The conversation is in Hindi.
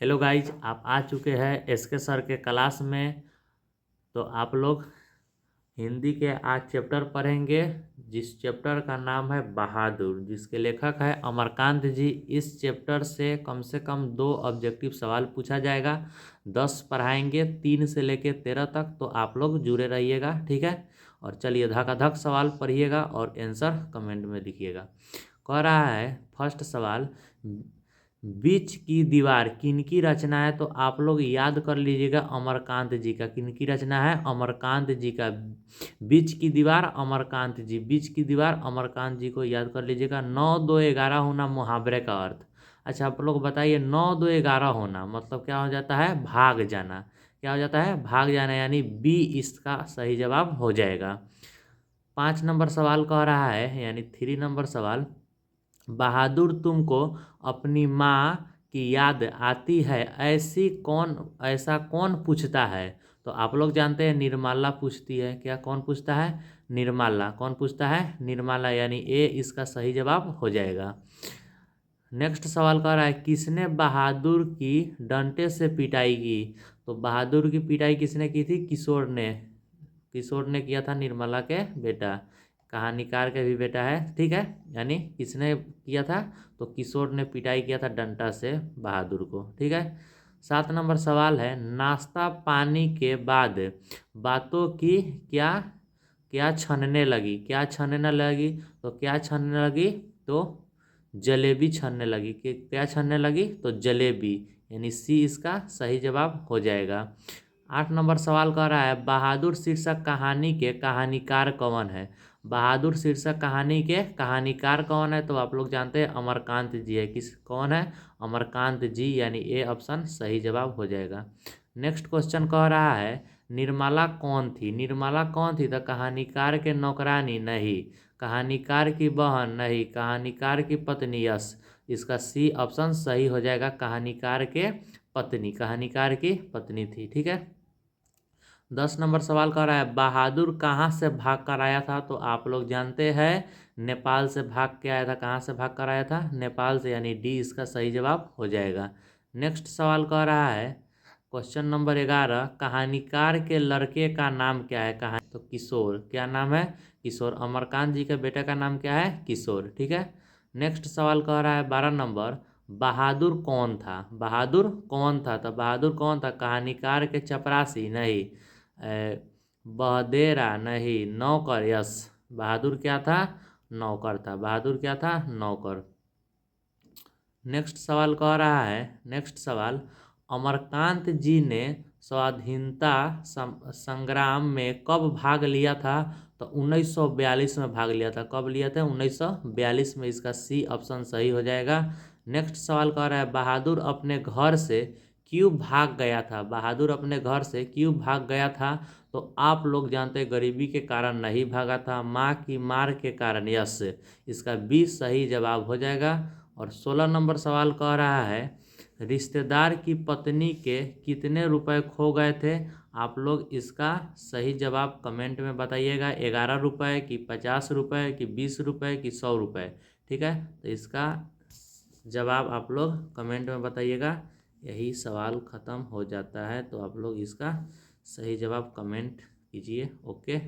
हेलो गाइज, आप आ चुके हैं एसके सर के क्लास में। तो आप लोग हिंदी के आज चैप्टर पढ़ेंगे, जिस चैप्टर का नाम है बहादुर, जिसके लेखक है अमरकांत जी। इस चैप्टर से कम 2 ऑब्जेक्टिव सवाल पूछा जाएगा। 10 पढ़ाएंगे, 3 से लेके 13 तक। तो आप लोग जुड़े रहिएगा, ठीक है। और चलिए धकाधक सवाल पढ़िएगा और आंसर कमेंट में लिखिएगा। कह रहा है फर्स्ट सवाल, बीच की दीवार किनकी रचना है? तो आप लोग याद कर लीजिएगा अमरकांत जी का। किनकी रचना है? अमरकांत जी का। बीच की दीवार अमरकांत जी, बीच की दीवार अमरकांत जी को याद कर लीजिएगा। 9 2 11 होना मुहावरे का अर्थ। अच्छा आप लोग बताइए, 9 2 11 होना मतलब क्या हो जाता है? भाग जाना। क्या हो जाता है? भाग जाना, यानी बी इसका सही जवाब हो जाएगा। 5 नंबर सवाल कह रहा है, यानी 3 नंबर सवाल, बहादुर तुमको अपनी माँ की याद आती है ऐसा कौन पूछता है? तो आप लोग जानते हैं निर्मला पूछती है। क्या कौन पूछता है? निर्मला। कौन पूछता है? निर्मला, यानी ए इसका सही जवाब हो जाएगा। नेक्स्ट सवाल कह रहा है, किसने बहादुर की डंडे से पिटाई की? तो बहादुर की पिटाई किसने की थी? किशोर ने। किशोर ने किया था, निर्मला के बेटा। कहानीकार के भी बेटा है, ठीक है। यानी किसने किया था? तो किशोर ने पिटाई किया था डंडा से बहादुर को, ठीक है। 7 नंबर सवाल है, नाश्ता पानी के बाद बातों की क्या क्या छनने लगी? क्या छनने लगी? तो क्या छनने लगी? तो जलेबी छनने लगी। कि क्या छनने लगी? तो जलेबी, यानी सी इसका सही जवाब हो जाएगा। 8 नंबर सवाल कह रहा है, बहादुर शीर्षक कहानी के कहानीकार कौन है? बहादुर शीर्षक कहानी के कहानीकार कौन है? तो आप लोग जानते हैं अमरकांत जी है। किस कौन है? अमरकांत जी, यानी ए ऑप्शन सही जवाब हो जाएगा। नेक्स्ट क्वेश्चन कह रहा है, निर्मला कौन थी? निर्मला कौन थी? तो कहानीकार के नौकरानी नहीं, कहानीकार की बहन नहीं, कहानीकार की पत्नी। यस, इसका सी ऑप्शन सही हो जाएगा। कहानीकार के पत्नी, कहानीकार की पत्नी थी, ठीक है। 10 नंबर सवाल कर रहा है, बहादुर कहाँ से भाग कर आया था? तो आप लोग जानते हैं नेपाल से भाग के आया था। कहाँ से भाग कर आया था? नेपाल से, यानी डी इसका सही जवाब हो जाएगा। नेक्स्ट सवाल कह रहा है, क्वेश्चन नंबर 11, कहानीकार के लड़के का नाम क्या है? कहा तो किशोर। क्या नाम है? किशोर। अमरकांत जी के बेटे का नाम क्या है? किशोर, ठीक है। नेक्स्ट सवाल कह रहा है 12 नंबर, बहादुर कौन था? बहादुर कौन था? तो बहादुर कौन था? कहानीकार के चपरासी नहीं, बहदेरा नहीं, नौकर। यस, बहादुर क्या था? नौकर था। बहादुर क्या था? नौकर। नेक्स्ट सवाल कह रहा है, नेक्स्ट सवाल, अमरकांत जी ने स्वाधीनता संग्राम में कब भाग लिया था? तो 1942 में भाग लिया था। कब लिया था? 1942 में, इसका सी ऑप्शन सही हो जाएगा। नेक्स्ट सवाल कह रहा है, बहादुर अपने घर से क्यों भाग गया था? बहादुर अपने घर से क्यों भाग गया था? तो आप लोग जानते हैं गरीबी के कारण नहीं भागा था, माँ की मार के कारण। यस, इसका बी सही जवाब हो जाएगा। और 16 नंबर सवाल कह रहा है, रिश्तेदार की पत्नी के कितने रुपए खो गए थे? आप लोग इसका सही जवाब कमेंट में बताइएगा। 11 रुपये कि 50 रुपये कि 20 रुपये कि 100 रुपये, ठीक है। तो इसका जवाब आप लोग कमेंट में बताइएगा। यही सवाल ख़त्म हो जाता है। तो आप लोग इसका सही जवाब कमेंट कीजिए। ओके।